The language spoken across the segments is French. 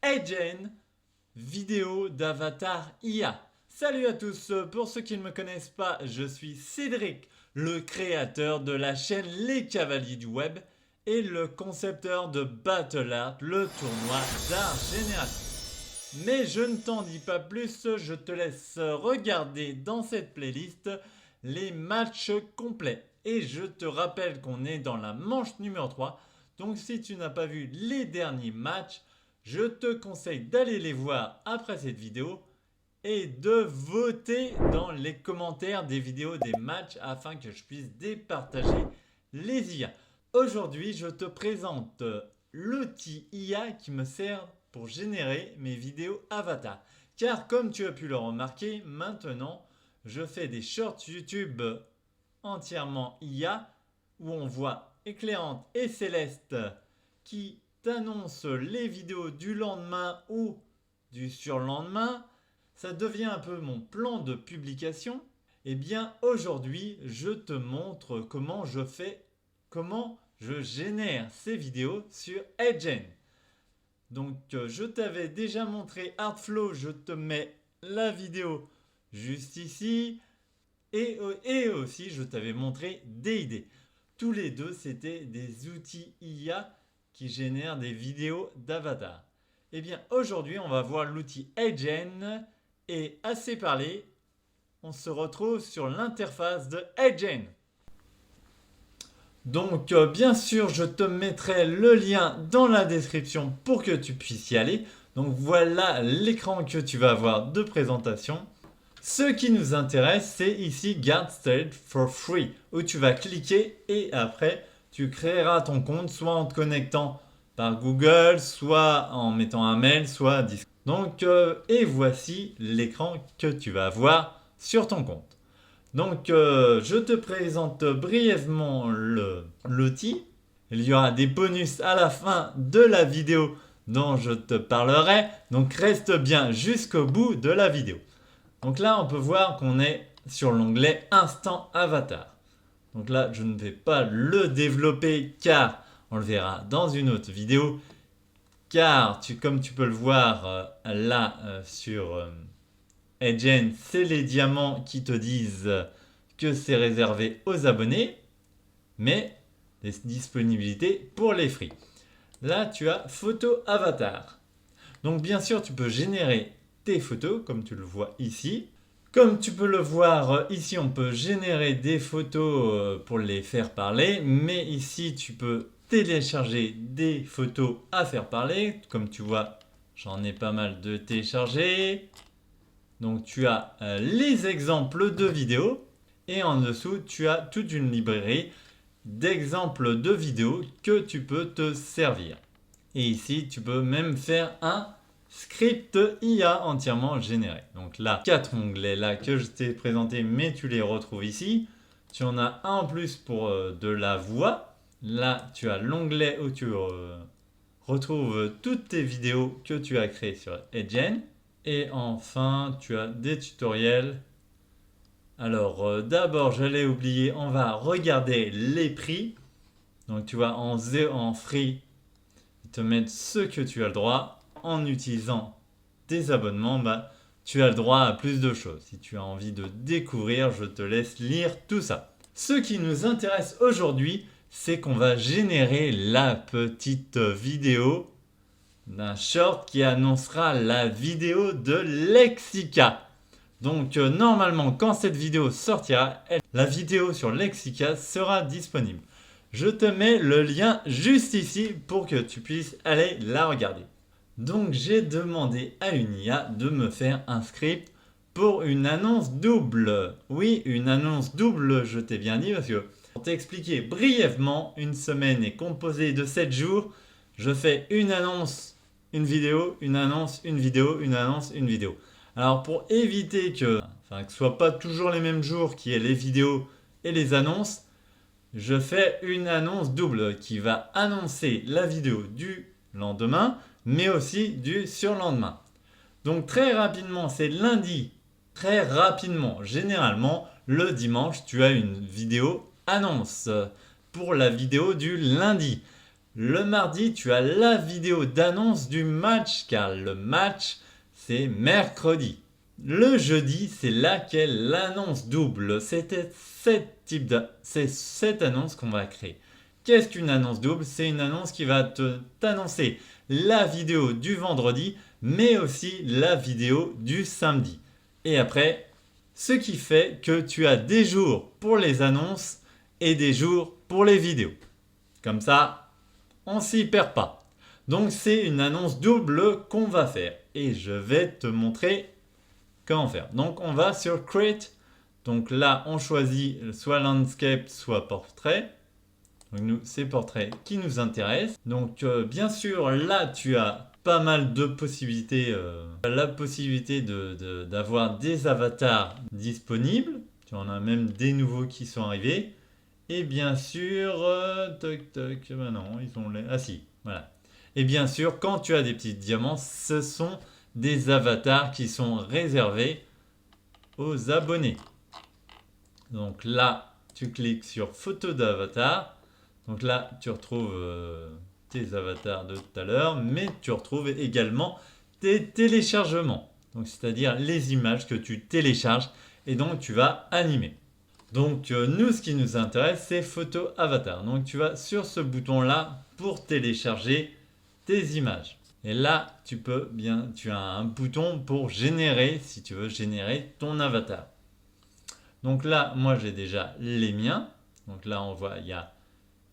HeyGen, vidéo d'avatar IA. Salut à tous, pour ceux qui ne me connaissent pas, je suis Cédric, le créateur de la chaîne Les Cavaliers du Web et le concepteur de Battle Art, le tournoi d'art génératif. Mais je ne t'en dis pas plus, je te laisse regarder dans cette playlist les matchs complets. Et je te rappelle qu'on est dans la manche numéro 3, donc si tu n'as pas vu les derniers matchs, je te conseille d'aller les voir après cette vidéo et de voter dans les commentaires des vidéos des matchs afin que je puisse départager les IA. Aujourd'hui, je te présente l'outil IA qui me sert pour générer mes vidéos avatars. Car comme tu as pu le remarquer, maintenant, je fais des shorts YouTube entièrement IA où on voit Éclairante et Céleste qui t'annonce les vidéos du lendemain ou du surlendemain. Ça devient un peu mon plan de publication. Et bien aujourd'hui, je te montre comment je génère ces vidéos sur HeyGen. Donc je t'avais déjà montré Artflow, je te mets la vidéo juste ici. Et aussi, je t'avais montré DID. Tous les deux, c'était des outils IA qui génèrent des vidéos d'avatar. Et bien, aujourd'hui, on va voir l'outil HeyGen. Et assez parlé, on se retrouve sur l'interface de HeyGen. Donc, bien sûr, je te mettrai le lien dans la description pour que tu puisses y aller. Donc, voilà l'écran que tu vas voir de présentation. Ce qui nous intéresse, c'est ici Get Started for Free, où tu vas cliquer et après, tu créeras ton compte, soit en te connectant par Google, soit en mettant un mail, soit Discord. Donc, et voici l'écran que tu vas voir sur ton compte. Donc, je te présente brièvement l'outil. Il y aura des bonus à la fin de la vidéo dont je te parlerai. Donc, reste bien jusqu'au bout de la vidéo. Donc là, on peut voir qu'on est sur l'onglet Instant Avatar. Donc là, je ne vais pas le développer car on le verra dans une autre vidéo. Car, comme tu peux le voir là sur HeyGen, c'est les diamants qui te disent que c'est réservé aux abonnés, mais des disponibilités pour les free. Là, tu as Photo Avatar. Donc bien sûr, tu peux générer tes photos, comme tu le vois ici. Comme tu peux le voir ici, on peut générer des photos pour les faire parler, mais ici, tu peux télécharger des photos à faire parler. Comme tu vois, j'en ai pas mal de téléchargés. Donc tu as les exemples de vidéos et en dessous, tu as toute une librairie d'exemples de vidéos que tu peux te servir. Et ici, tu peux même faire un script IA entièrement généré. Donc là, 4 onglets là que je t'ai présenté, mais tu les retrouves ici. Tu en as un en plus pour de la voix. Là, tu as l'onglet où tu retrouves toutes tes vidéos que tu as créées sur HeyGen. Et enfin, tu as des tutoriels. Alors, d'abord, je l'ai oublié, on va regarder les prix. Donc, tu vois, en free, ils te mettent ce que tu as le droit. En utilisant tes abonnements, tu as le droit à plus de choses. Si tu as envie de découvrir, je te laisse lire tout ça. Ce qui nous intéresse aujourd'hui, c'est qu'on va générer la petite vidéo d'un short qui annoncera la vidéo de Lexica. Donc normalement, quand cette vidéo sortira, la vidéo sur Lexica sera disponible. Je te mets le lien juste ici pour que tu puisses aller la regarder. Donc j'ai demandé à une IA de me faire un script pour une annonce double. Oui, une annonce double, je t'ai bien dit, parce que pour t'expliquer brièvement, une semaine est composée de 7 jours. Je fais une annonce, une vidéo, une annonce, une vidéo, une annonce, une vidéo. Alors pour éviter que ce ne soit pas toujours les mêmes jours qui aient les vidéos et les annonces, je fais une annonce double qui va annoncer la vidéo du lendemain, mais aussi du surlendemain. Donc très rapidement, c'est lundi. Très rapidement, généralement, le dimanche, tu as une vidéo annonce pour la vidéo du lundi. Le mardi, tu as la vidéo d'annonce du match, car le match, c'est mercredi. Le jeudi, c'est là qu'est l'annonce double. C'est cette annonce qu'on va créer. Qu'est-ce qu'une annonce double? C'est une annonce qui va t'annoncer la vidéo du vendredi, mais aussi la vidéo du samedi. Et après, ce qui fait que tu as des jours pour les annonces et des jours pour les vidéos. Comme ça, on s'y perd pas. Donc c'est une annonce double qu'on va faire. Et je vais te montrer comment faire. Donc on va sur Create. Donc là, on choisit soit Landscape, soit Portrait. Donc nous, c'est Portrait qui nous intéresse. Donc bien sûr, là, tu as pas mal de possibilités. La possibilité d'avoir des avatars disponibles. Tu en as même des nouveaux qui sont arrivés. Et bien sûr, ben non, ils ont les... Ah si, voilà. Et bien sûr, quand tu as des petits diamants, ce sont des avatars qui sont réservés aux abonnés. Donc là, tu cliques sur photo d'avatar. Donc là, tu retrouves tes avatars de tout à l'heure, mais tu retrouves également tes téléchargements. Donc c'est-à-dire les images que tu télécharges et donc tu vas animer. Donc nous, ce qui nous intéresse, c'est photo avatar. Donc tu vas sur ce bouton-là pour télécharger tes images. Et là, tu as un bouton pour générer, si tu veux générer ton avatar. Donc là, moi j'ai déjà les miens. Donc là, on voit, il y a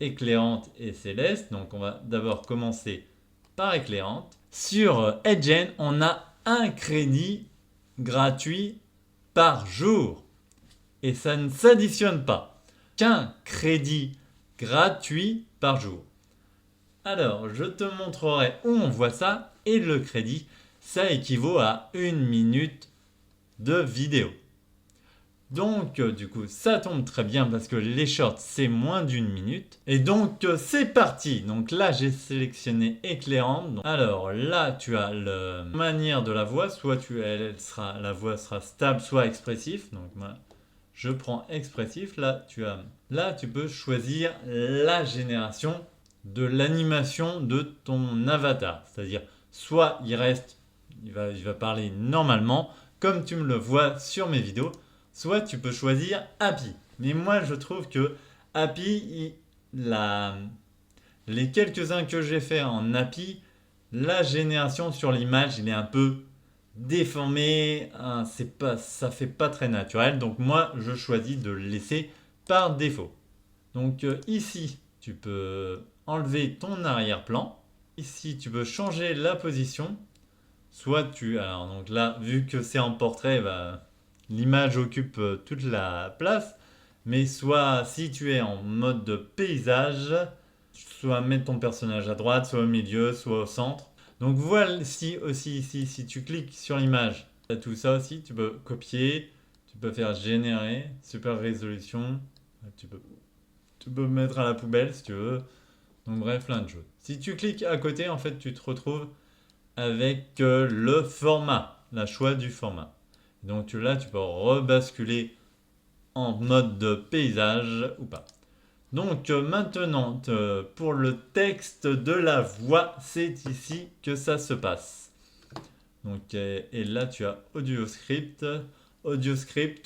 éclairante et céleste. Donc on va d'abord commencer par éclairante. Sur Edgen, on a un crédit gratuit par jour. Et ça ne s'additionne pas. Qu'un crédit gratuit par jour. Alors, je te montrerai où on voit ça. Et le crédit, ça équivaut à 1 minute de vidéo. Donc, du coup, ça tombe très bien parce que les shorts, c'est moins d'1 minute. Et donc, c'est parti. Donc là, j'ai sélectionné éclairante. Alors là, tu as la manière de la voix. Soit la voix sera stable, soit expressif. Donc, moi, je prends expressif. Là, tu peux choisir la génération de l'animation de ton avatar. C'est-à-dire, soit il va parler normalement, comme tu me le vois sur mes vidéos, soit tu peux choisir Happy. Mais moi, je trouve que Happy, les quelques-uns que j'ai fait en Happy, la génération sur l'image, il est un peu déformé, hein, ça fait pas très naturel. Donc moi, je choisis de le laisser par défaut. Donc ici, tu peux enlever ton arrière-plan. Ici, tu peux changer la position. Alors donc là, vu que c'est en portrait, l'image occupe toute la place. Mais soit si tu es en mode de paysage, soit mettre ton personnage à droite, soit au milieu, soit au centre. Donc voici aussi ici, si tu cliques sur l'image, tu as tout ça aussi, tu peux copier, tu peux faire générer, super résolution, tu peux mettre à la poubelle si tu veux. Donc bref, plein de choses. Si tu cliques à côté, en fait, tu te retrouves avec le format, la choix du format. Donc là, tu peux rebasculer en mode de paysage ou pas. Donc maintenant, pour le texte de la voix, c'est ici que ça se passe. Donc, et là, tu as AudioScript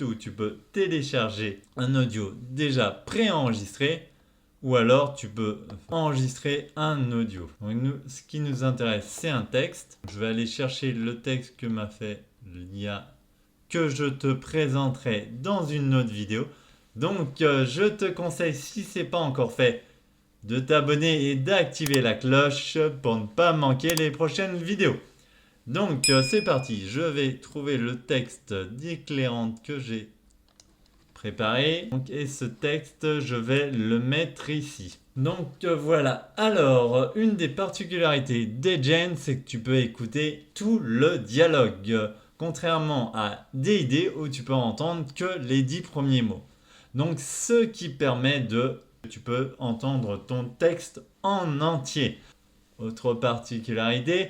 où tu peux télécharger un audio déjà préenregistré ou alors tu peux enregistrer un audio. Donc ce qui nous intéresse, c'est un texte. Je vais aller chercher le texte que m'a fait l'IA que je te présenterai dans une autre vidéo. Donc je te conseille, si ce n'est pas encore fait, de t'abonner et d'activer la cloche pour ne pas manquer les prochaines vidéos. Donc c'est parti, je vais trouver le texte d'éclairante que j'ai préparé. Et ce texte, je vais le mettre ici. Donc voilà, alors une des particularités d'Edgen, c'est que tu peux écouter tout le dialogue. Contrairement à D&D où tu peux entendre que les 10 premiers mots. Donc ce qui permet tu peux entendre ton texte en entier. Autre particularité,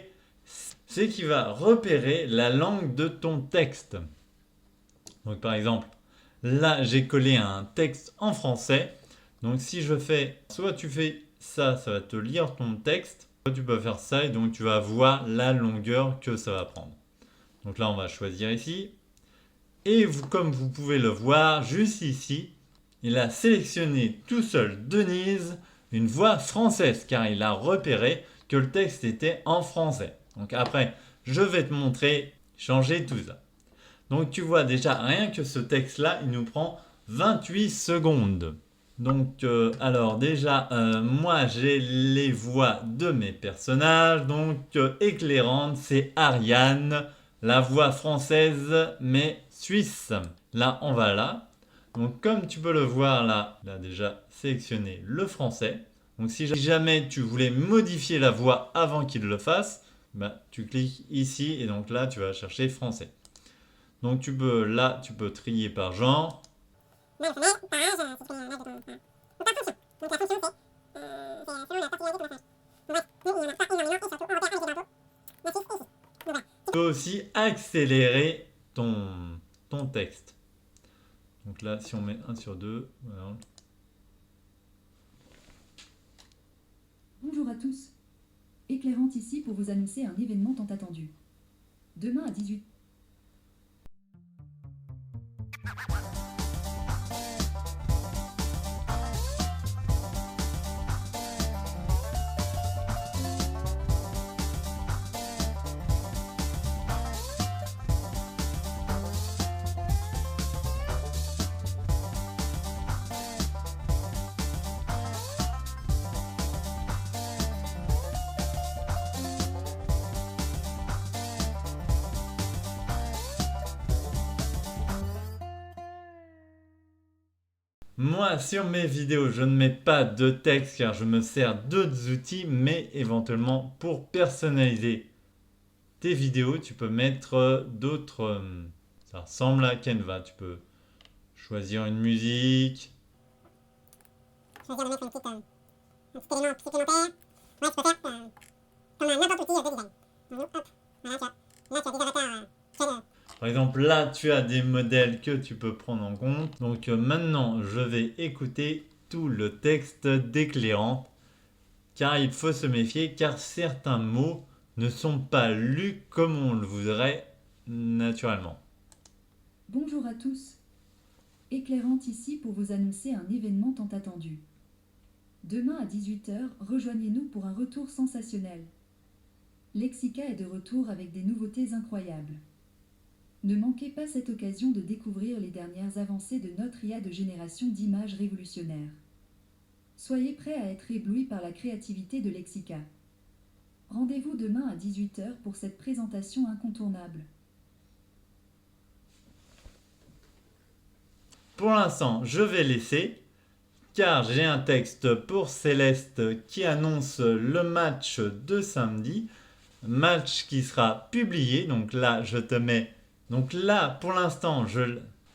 c'est qu'il va repérer la langue de ton texte. Donc par exemple, là j'ai collé un texte en français. Donc si je fais, soit tu fais ça va te lire ton texte. Tu peux faire ça et donc tu vas voir la longueur que ça va prendre. Donc là, on va choisir ici. Et comme vous pouvez le voir, juste ici, il a sélectionné tout seul Denise, une voix française, car il a repéré que le texte était en français. Donc après, je vais te montrer changer tout ça. Donc tu vois déjà, rien que ce texte-là, il nous prend 28 secondes. Donc alors déjà, moi j'ai les voix de mes personnages. Donc éclairante, c'est Ariane, la voix française mais suisse. Là, on va là. Donc comme tu peux le voir là, il a déjà sélectionné le français. Donc si jamais tu voulais modifier la voix avant qu'il le fasse, bah, tu cliques ici et donc là tu vas chercher français. Donc tu peux trier par genre. Tu peux aussi accélérer ton texte. Donc là, si on met 1 sur 2, voilà. Bonjour à tous. Éclairante ici pour vous annoncer un événement tant attendu. Demain à 18h. Moi, sur mes vidéos, je ne mets pas de texte car je me sers d'autres outils, mais éventuellement pour personnaliser tes vidéos, tu peux mettre d'autres... ça ressemble à Canva. Tu peux choisir une musique. Choisir de mettre un petit élément supplémentaire. Ouais, tu peux faire comme un n'importe outil de design. Hop, voilà, tu vois. Là, tu as des avatars. Par exemple, là, tu as des modèles que tu peux prendre en compte. Donc maintenant, je vais écouter tout le texte d'éclairant. Car il faut se méfier, car certains mots ne sont pas lus comme on le voudrait naturellement. Bonjour à tous. Éclairante ici pour vous annoncer un événement tant attendu. Demain à 18h, rejoignez-nous pour un retour sensationnel. Lexica est de retour avec des nouveautés incroyables. Ne manquez pas cette occasion de découvrir les dernières avancées de notre IA de génération d'images révolutionnaires. Soyez prêts à être éblouis par la créativité de Lexica. Rendez-vous demain à 18h pour cette présentation incontournable. Pour l'instant, je vais laisser, car j'ai un texte pour Céleste qui annonce le match de samedi. Match qui sera publié. Donc là, je te mets... Donc là, pour l'instant,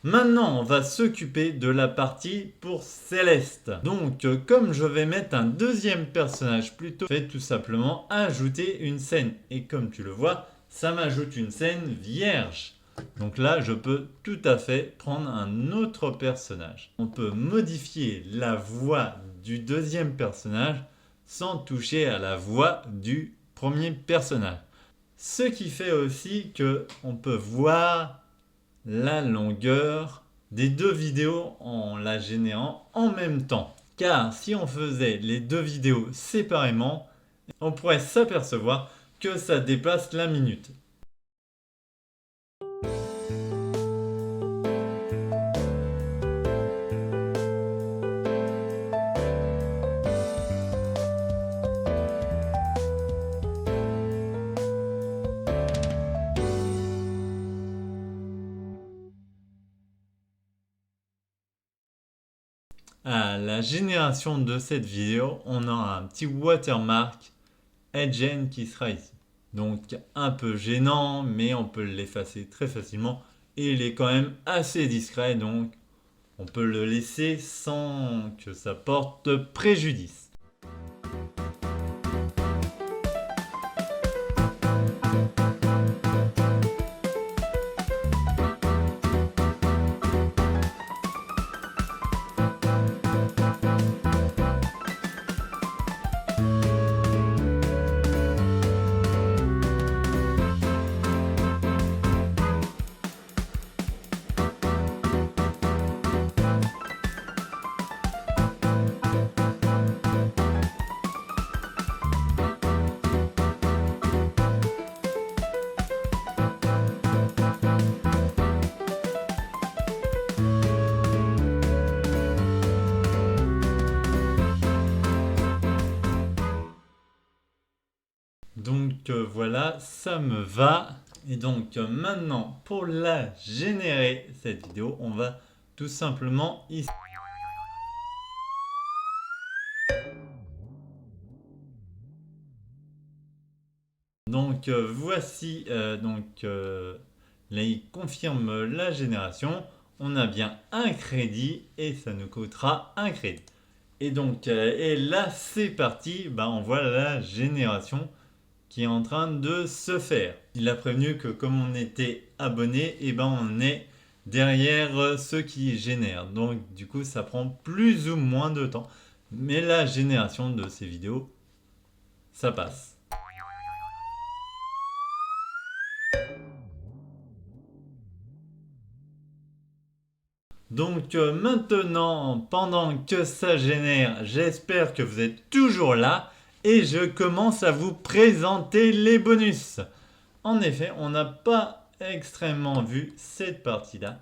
Maintenant, on va s'occuper de la partie pour Céleste. Donc, comme je vais mettre un deuxième personnage plutôt, je vais tout simplement ajouter une scène. Et comme tu le vois, ça m'ajoute une scène vierge. Donc là, je peux tout à fait prendre un autre personnage. On peut modifier la voix du deuxième personnage sans toucher à la voix du premier personnage. Ce qui fait aussi qu'on peut voir la longueur des deux vidéos en la générant en même temps. Car si on faisait les deux vidéos séparément, on pourrait s'apercevoir que ça dépasse la minute. À la génération de cette vidéo, on aura un petit watermark Edgen qui sera ici. Donc un peu gênant, mais on peut l'effacer très facilement. Et il est quand même assez discret, donc on peut le laisser sans que ça porte préjudice. Donc voilà, ça me va. Et donc maintenant, pour la générer, cette vidéo, on va tout simplement ici. Donc voici, là il confirme la génération. On a bien un crédit et ça nous coûtera un crédit. Et donc, et là c'est parti, on voit la génération qui est en train de se faire. Il a prévenu que comme on était abonné, on est derrière ceux qui génèrent. Donc du coup ça prend plus ou moins de temps. Mais la génération de ces vidéos, ça passe. Donc maintenant, pendant que ça génère, j'espère que vous êtes toujours là et je commence à vous présenter les bonus. En effet, on n'a pas extrêmement vu cette partie-là.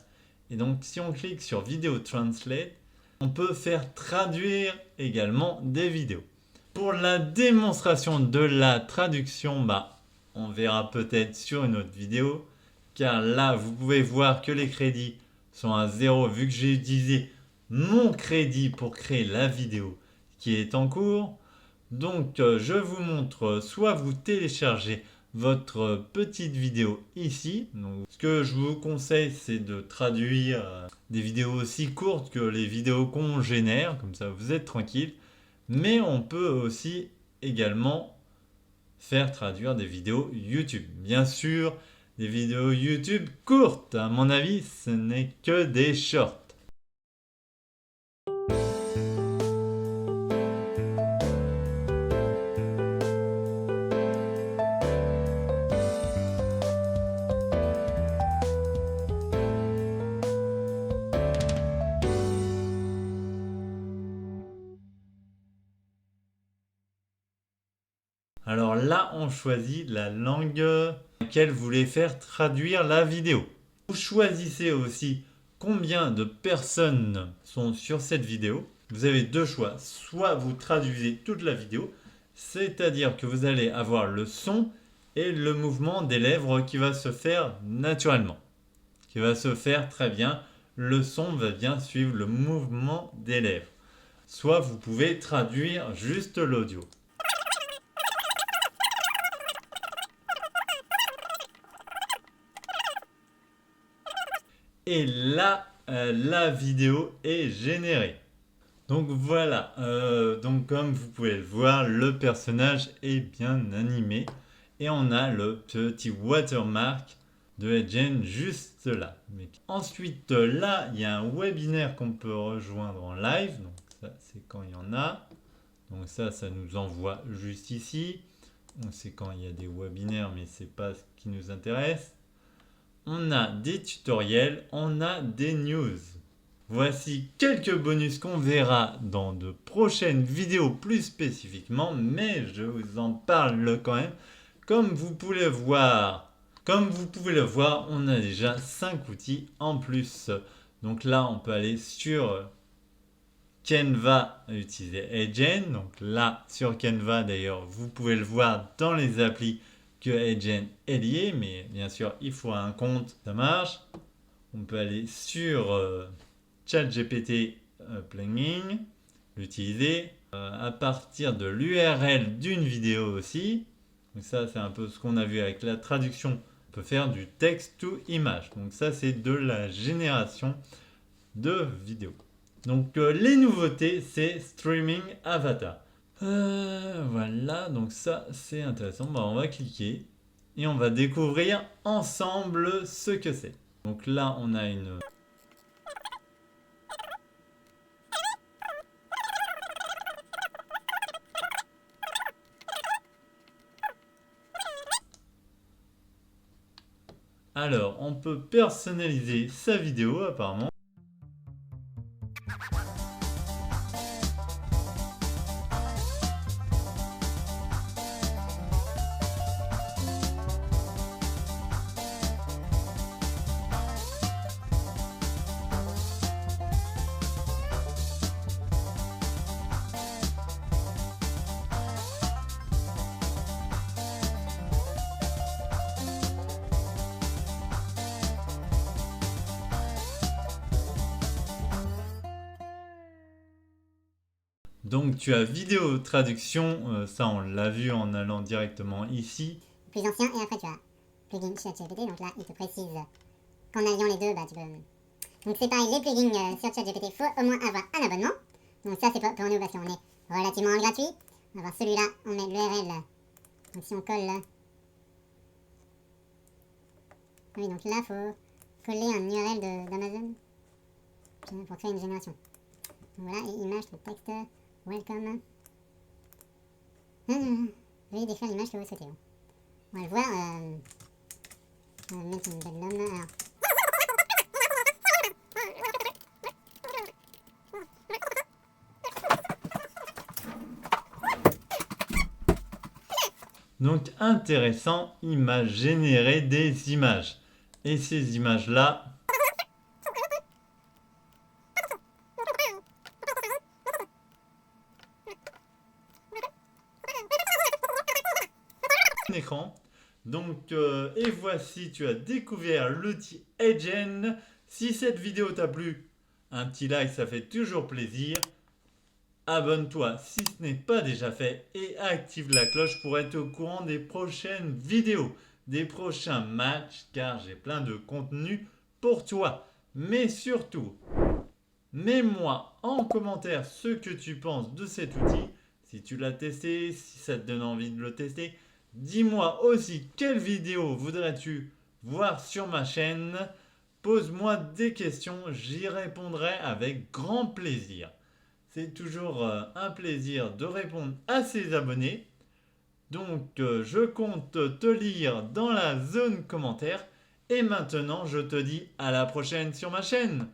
Et donc si on clique sur Video Translate, on peut faire traduire également des vidéos. Pour la démonstration de la traduction, on verra peut-être sur une autre vidéo. Car là, vous pouvez voir que les crédits sont à 0 vu que j'ai utilisé mon crédit pour créer la vidéo qui est en cours. Donc je vous montre, soit vous téléchargez votre petite vidéo ici. Donc, ce que je vous conseille, c'est de traduire des vidéos aussi courtes que les vidéos qu'on génère, comme ça vous êtes tranquille. Mais on peut aussi également faire traduire des vidéos YouTube. Bien sûr, des vidéos YouTube courtes. À mon avis, ce n'est que des shorts. Alors là, on choisit la langue dans laquelle vous voulez faire traduire la vidéo. Vous choisissez aussi combien de personnes sont sur cette vidéo. Vous avez deux choix. Soit vous traduisez toute la vidéo, c'est-à-dire que vous allez avoir le son et le mouvement des lèvres qui va se faire naturellement, qui va se faire très bien. Le son va bien suivre le mouvement des lèvres. Soit vous pouvez traduire juste l'audio. Et là, la vidéo est générée. Donc voilà, donc comme vous pouvez le voir, le personnage est bien animé. Et on a le petit watermark de Edgen juste là. Mais ensuite, là, il y a un webinaire qu'on peut rejoindre en live. Donc ça, c'est quand il y en a. Donc ça nous envoie juste ici. On sait quand il y a des webinaires, mais c'est pas ce qui nous intéresse. On a des tutoriels, on a des news. Voici quelques bonus qu'on verra dans de prochaines vidéos plus spécifiquement, mais je vous en parle quand même. Comme vous pouvez le voir, on a déjà 5 outils en plus. Donc là, on peut aller sur Canva, utiliser Edgen. Donc là, sur Canva d'ailleurs, vous pouvez le voir dans les applis que Edgen est lié, mais bien sûr il faut un compte, ça marche. On peut aller sur ChatGPT plugin, l'utiliser à partir de l'URL d'une vidéo aussi. Donc ça c'est un peu ce qu'on a vu avec la traduction. On peut faire du texte to image. Donc ça c'est de la génération de vidéos. Donc les nouveautés, c'est streaming avatar. Voilà, donc ça c'est intéressant. On va cliquer et on va découvrir ensemble ce que c'est. Donc là on a une... Alors on peut personnaliser sa vidéo apparemment. Donc tu as vidéo traduction, ça on l'a vu en allant directement ici. Plus ancien, et après tu as plugin ChatGPT, donc là il te précise qu'en alliant les deux, bah tu peux... Donc c'est pareil, les plugins sur ChatGPT, il faut au moins avoir un abonnement. Donc ça c'est pour nous parce qu'on est relativement gratuit. On va voir celui-là, on met l'URL. Donc si on colle là... Oui, donc là faut coller un URL d'Amazon pour créer une génération. Donc voilà, et image, donc texte, welcome. Veuillez décrire l'image que vous souhaitez. On va le voir. On va mettre une belle lame. Alors. Donc intéressant, il m'a généré des images. Et ces images-là, écran. Donc, et voici, tu as découvert l'outil Edgen. Si cette vidéo t'a plu, un petit like, ça fait toujours plaisir. Abonne-toi si ce n'est pas déjà fait et active la cloche pour être au courant des prochaines vidéos, des prochains matchs, car j'ai plein de contenu pour toi. Mais surtout, mets-moi en commentaire ce que tu penses de cet outil, si tu l'as testé, si ça te donne envie de le tester. Dis-moi aussi quelle vidéo voudrais-tu voir sur ma chaîne. Pose-moi des questions, j'y répondrai avec grand plaisir. C'est toujours un plaisir de répondre à ses abonnés. Donc je compte te lire dans la zone commentaire. Et maintenant je te dis à la prochaine sur ma chaîne.